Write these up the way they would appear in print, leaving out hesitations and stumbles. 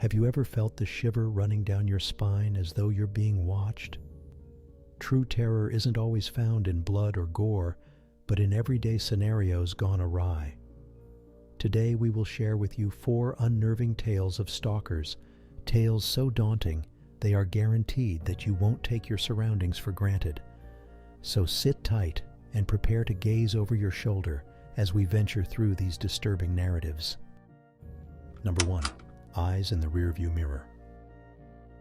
Have you ever felt the shiver running down your spine as though you're being watched? True terror isn't always found in blood or gore, but in everyday scenarios gone awry. Today we will share with you 4 unnerving tales of stalkers, tales so daunting they are guaranteed that you won't take your surroundings for granted. So sit tight and prepare to gaze over your shoulder as we venture through these disturbing narratives. Number 1. Eyes in the rearview mirror.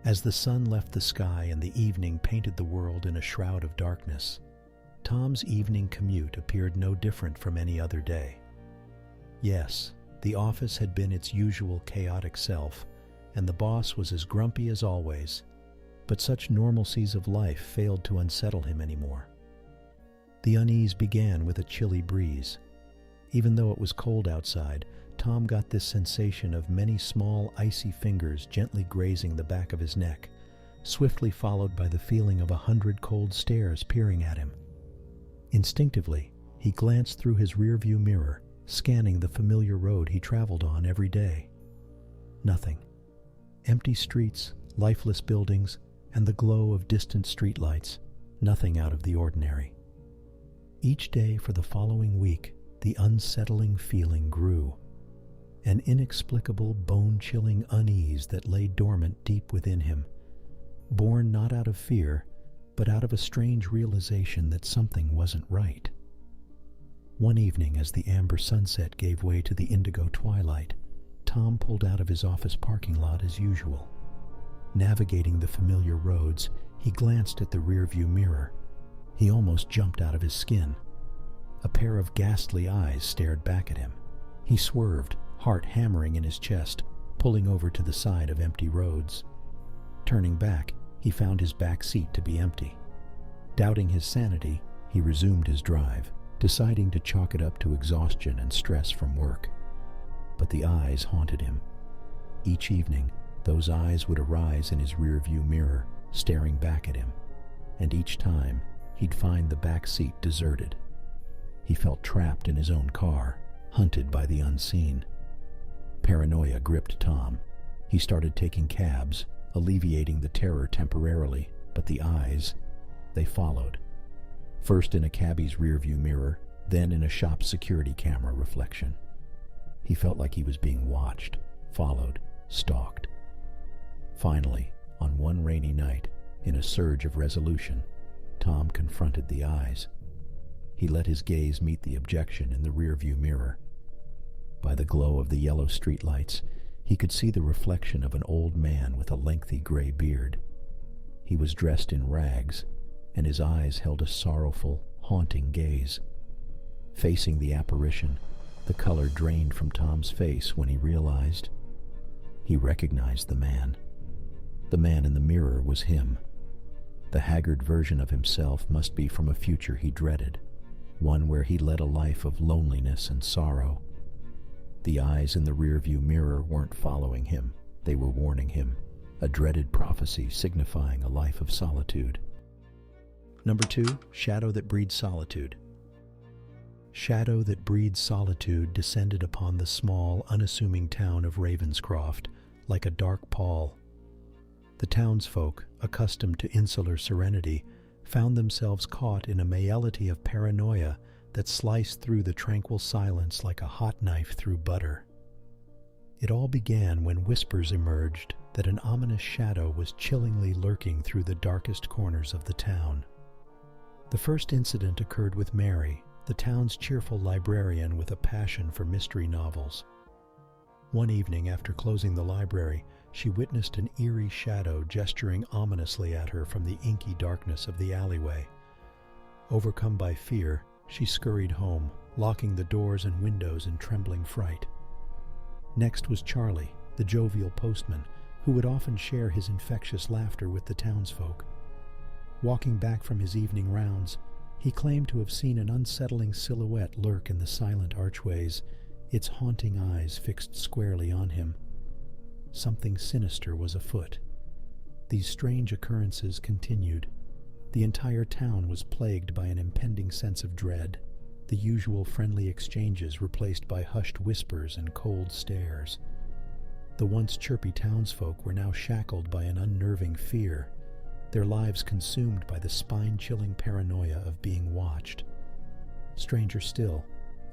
As the sun left the sky and the evening painted the world in a shroud of darkness, Tom's evening commute appeared no different from any other day. Yes, the office had been its usual chaotic self, and the boss was as grumpy as always, but such normalcies of life failed to unsettle him anymore. The unease began with a chilly breeze. Even though it was cold outside, Tom got this sensation of many small, icy fingers gently grazing the back of his neck, swiftly followed by the feeling of 100 cold stares peering at him. Instinctively, he glanced through his rearview mirror, scanning the familiar road he traveled on every day. Nothing. Empty streets, lifeless buildings, and the glow of distant streetlights. Nothing out of the ordinary. Each day for the following week, the unsettling feeling grew. An inexplicable, bone-chilling unease that lay dormant deep within him, born not out of fear, but out of a strange realization that something wasn't right. One evening, as the amber sunset gave way to the indigo twilight, Tom pulled out of his office parking lot as usual. Navigating the familiar roads, he glanced at the rearview mirror. He almost jumped out of his skin. A pair of ghastly eyes stared back at him. He swerved, heart hammering in his chest, pulling over to the side of empty roads. Turning back, he found his back seat to be empty. Doubting his sanity, he resumed his drive, deciding to chalk it up to exhaustion and stress from work. But the eyes haunted him. Each evening, those eyes would arise in his rearview mirror, staring back at him, and each time, he'd find the back seat deserted. He felt trapped in his own car, hunted by the unseen. Paranoia gripped Tom. He started taking cabs, alleviating the terror temporarily, but the eyes, they followed. First in a cabbie's rearview mirror, then in a shop's security camera reflection. He felt like he was being watched, followed, stalked. Finally, on one rainy night, in a surge of resolution, Tom confronted the eyes. He let his gaze meet the objection in the rearview mirror. By the glow of the yellow streetlights, he could see the reflection of an old man with a lengthy gray beard. He was dressed in rags, and his eyes held a sorrowful, haunting gaze. Facing the apparition, the color drained from Tom's face when he realized. He recognized the man. The man in the mirror was him. The haggard version of himself must be from a future he dreaded, one where he led a life of loneliness and sorrow. The eyes in the rearview mirror weren't following him, they were warning him, a dreaded prophecy signifying a life of solitude. Number 2, Shadow that Breeds Solitude. Shadow that breeds solitude descended upon the small, unassuming town of Ravenscroft like a dark pall. The townsfolk, accustomed to insular serenity, found themselves caught in a malady of paranoia that sliced through the tranquil silence like a hot knife through butter. It all began when whispers emerged that an ominous shadow was chillingly lurking through the darkest corners of the town. The first incident occurred with Mary, the town's cheerful librarian with a passion for mystery novels. One evening after closing the library, she witnessed an eerie shadow gesturing ominously at her from the inky darkness of the alleyway. Overcome by fear, she scurried home, locking the doors and windows in trembling fright. Next was Charlie, the jovial postman, who would often share his infectious laughter with the townsfolk. Walking back from his evening rounds, he claimed to have seen an unsettling silhouette lurk in the silent archways, its haunting eyes fixed squarely on him. Something sinister was afoot. These strange occurrences continued. The entire town was plagued by an impending sense of dread, the usual friendly exchanges replaced by hushed whispers and cold stares. The once chirpy townsfolk were now shackled by an unnerving fear, their lives consumed by the spine-chilling paranoia of being watched. Stranger still,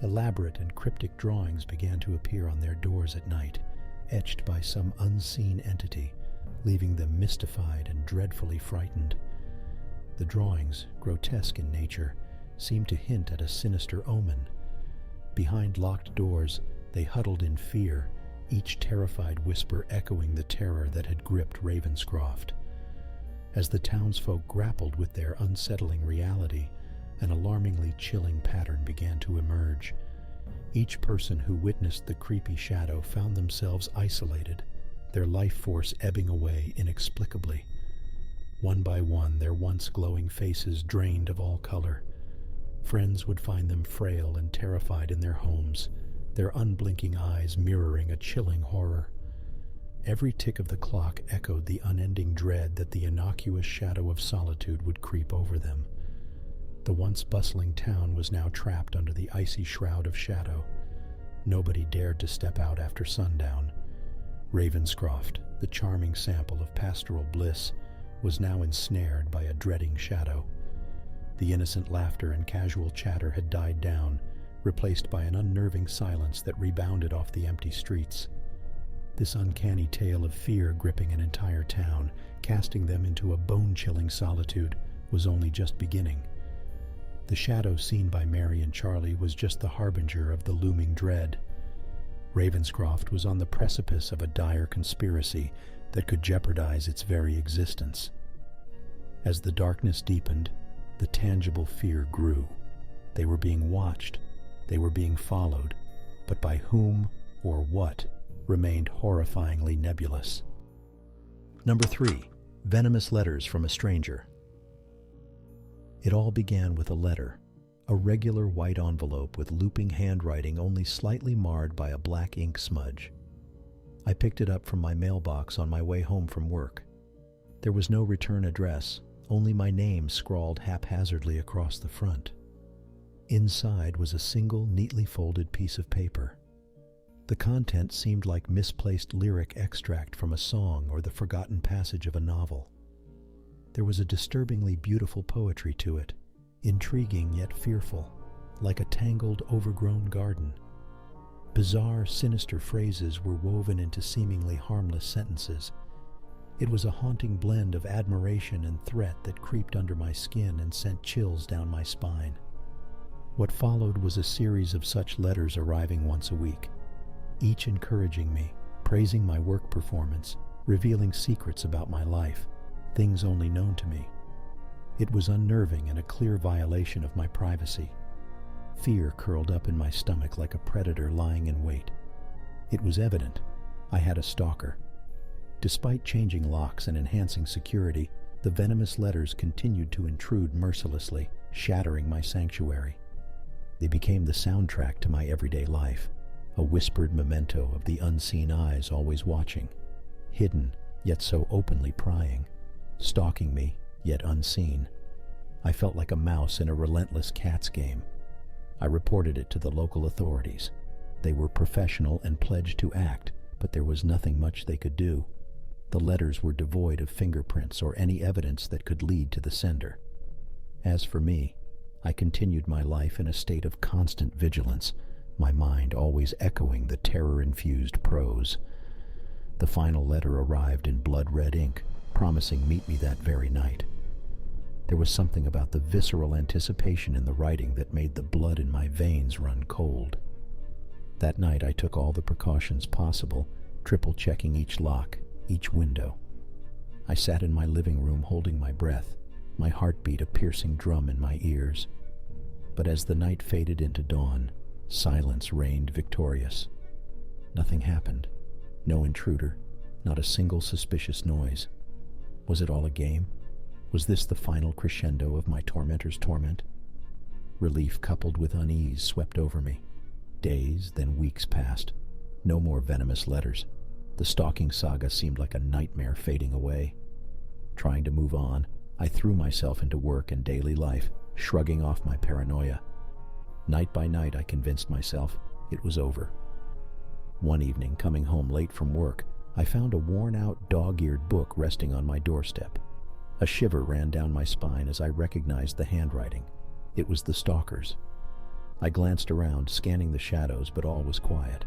elaborate and cryptic drawings began to appear on their doors at night, etched by some unseen entity, leaving them mystified and dreadfully frightened. The drawings, grotesque in nature, seemed to hint at a sinister omen. Behind locked doors, they huddled in fear, each terrified whisper echoing the terror that had gripped Ravenscroft. As the townsfolk grappled with their unsettling reality, an alarmingly chilling pattern began to emerge. Each person who witnessed the creepy shadow found themselves isolated, their life force ebbing away inexplicably. One by one, their once glowing faces drained of all color. Friends would find them frail and terrified in their homes, their unblinking eyes mirroring a chilling horror. Every tick of the clock echoed the unending dread that the innocuous shadow of solitude would creep over them. The once bustling town was now trapped under the icy shroud of shadow. Nobody dared to step out after sundown. Ravenscroft, the charming sample of pastoral bliss, was now ensnared by a dreading shadow. The innocent laughter and casual chatter had died down, replaced by an unnerving silence that rebounded off the empty streets. This uncanny tale of fear gripping an entire town, casting them into a bone-chilling solitude, was only just beginning. The shadow seen by Mary and Charlie was just the harbinger of the looming dread. Ravenscroft was on the precipice of a dire conspiracy that could jeopardize its very existence. As the darkness deepened, the tangible fear grew. They were being watched, they were being followed, but by whom or what remained horrifyingly nebulous. Number 3. Venomous Letters from a Stranger. It all began with a letter, a regular white envelope with looping handwriting only slightly marred by a black ink smudge. I picked it up from my mailbox on my way home from work. There was no return address, only my name scrawled haphazardly across the front. Inside was a single, neatly folded piece of paper. The content seemed like misplaced lyric extract from a song or the forgotten passage of a novel. There was a disturbingly beautiful poetry to it, intriguing yet fearful, like a tangled, overgrown garden. Bizarre, sinister phrases were woven into seemingly harmless sentences. It was a haunting blend of admiration and threat that creeped under my skin and sent chills down my spine. What followed was a series of such letters arriving once a week, each encouraging me, praising my work performance, revealing secrets about my life, things only known to me. It was unnerving and a clear violation of my privacy. Fear curled up in my stomach like a predator lying in wait. It was evident I had a stalker. Despite changing locks and enhancing security, the venomous letters continued to intrude mercilessly, shattering my sanctuary. They became the soundtrack to my everyday life, a whispered memento of the unseen eyes always watching, hidden yet so openly prying, stalking me yet unseen. I felt like a mouse in a relentless cat's game. I reported it to the local authorities. They were professional and pledged to act, but there was nothing much they could do. The letters were devoid of fingerprints or any evidence that could lead to the sender. As for me, I continued my life in a state of constant vigilance, my mind always echoing the terror-infused prose. The final letter arrived in blood-red ink, promising meet me that very night. There was something about the visceral anticipation in the writing that made the blood in my veins run cold. That night I took all the precautions possible, triple-checking each lock, each window. I sat in my living room holding my breath, my heartbeat a piercing drum in my ears. But as the night faded into dawn, silence reigned victorious. Nothing happened. No intruder, not a single suspicious noise. Was it all a game? Was this the final crescendo of my tormentor's torment? Relief coupled with unease swept over me. Days, then weeks passed. No more venomous letters. The stalking saga seemed like a nightmare fading away. Trying to move on, I threw myself into work and daily life, shrugging off my paranoia. Night by night I convinced myself it was over. One evening, coming home late from work, I found a worn-out, dog-eared book resting on my doorstep. A shiver ran down my spine as I recognized the handwriting. It was the Stalker's. I glanced around, scanning the shadows, but all was quiet.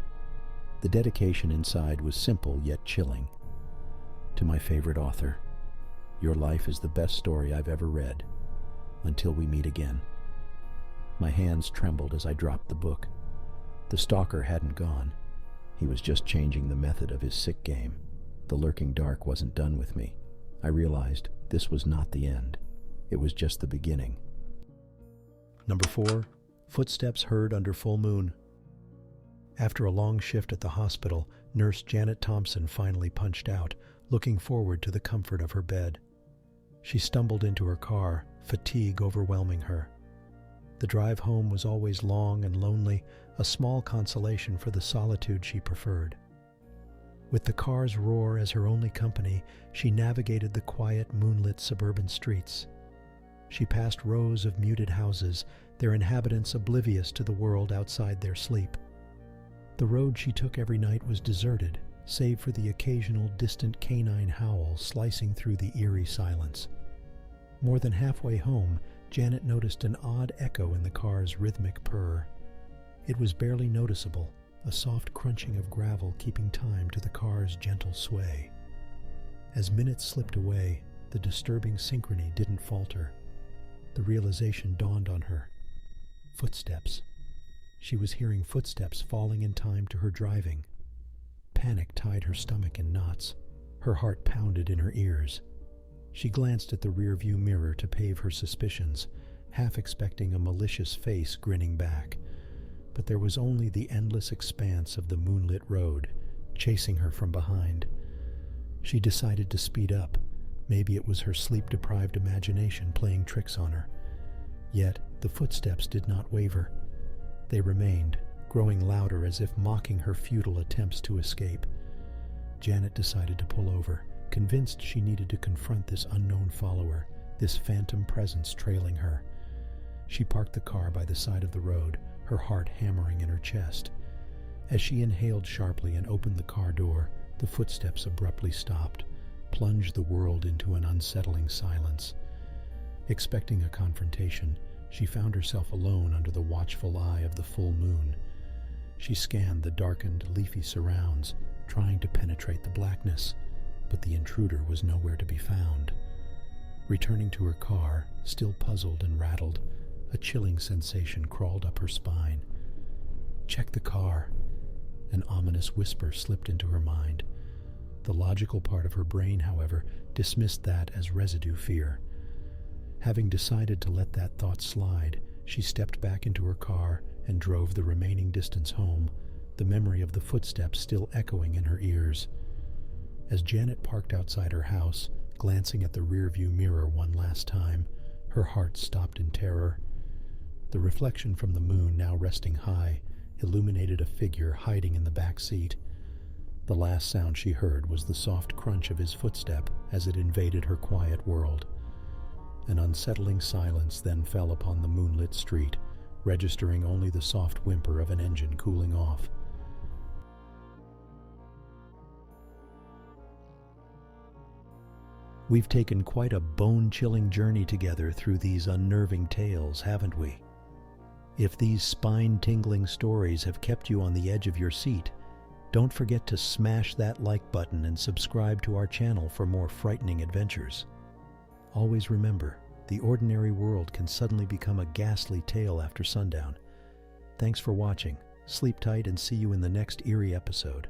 The dedication inside was simple yet chilling. To my favorite author, your life is the best story I've ever read. Until we meet again. My hands trembled as I dropped the book. The Stalker hadn't gone. He was just changing the method of his sick game. The lurking dark wasn't done with me. I realized this was not the end. It was just the beginning. Number 4. Footsteps heard under full moon. After a long shift at the hospital, Nurse Janet Thompson finally punched out, looking forward to the comfort of her bed. She stumbled into her car, fatigue overwhelming her. The drive home was always long and lonely, a small consolation for the solitude she preferred. With the car's roar as her only company, she navigated the quiet, moonlit suburban streets. She passed rows of muted houses, their inhabitants oblivious to the world outside their sleep. The road she took every night was deserted, save for the occasional distant canine howl slicing through the eerie silence. More than halfway home, Janet noticed an odd echo in the car's rhythmic purr. It was barely noticeable, a soft crunching of gravel keeping time to the car's gentle sway. As minutes slipped away, the disturbing synchrony didn't falter. The realization dawned on her. Footsteps. She was hearing footsteps falling in time to her driving. Panic tied her stomach in knots. Her heart pounded in her ears. She glanced at the rearview mirror to pave her suspicions, half expecting a malicious face grinning back. But there was only the endless expanse of the moonlit road, chasing her from behind. She decided to speed up. Maybe it was her sleep-deprived imagination playing tricks on her. Yet the footsteps did not waver. They remained, growing louder as if mocking her futile attempts to escape. Janet decided to pull over, convinced she needed to confront this unknown follower, this phantom presence trailing her. She parked the car by the side of the road, her heart hammering in her chest. As she inhaled sharply and opened the car door, the footsteps abruptly stopped, plunged the world into an unsettling silence. Expecting a confrontation, she found herself alone under the watchful eye of the full moon. She scanned the darkened, leafy surrounds, trying to penetrate the blackness, but the intruder was nowhere to be found. Returning to her car, still puzzled and rattled, a chilling sensation crawled up her spine. "Check the car." An ominous whisper slipped into her mind. The logical part of her brain, however, dismissed that as residue fear. Having decided to let that thought slide, she stepped back into her car and drove the remaining distance home, the memory of the footsteps still echoing in her ears. As Janet parked outside her house, glancing at the rearview mirror one last time, her heart stopped in terror. The reflection from the moon, now resting high, illuminated a figure hiding in the back seat. The last sound she heard was the soft crunch of his footstep as it invaded her quiet world. An unsettling silence then fell upon the moonlit street, registering only the soft whimper of an engine cooling off. We've taken quite a bone-chilling journey together through these unnerving tales, haven't we? If these spine-tingling stories have kept you on the edge of your seat, don't forget to smash that like button and subscribe to our channel for more frightening adventures. Always remember, the ordinary world can suddenly become a ghastly tale after sundown. Thanks for watching. Sleep tight and see you in the next eerie episode.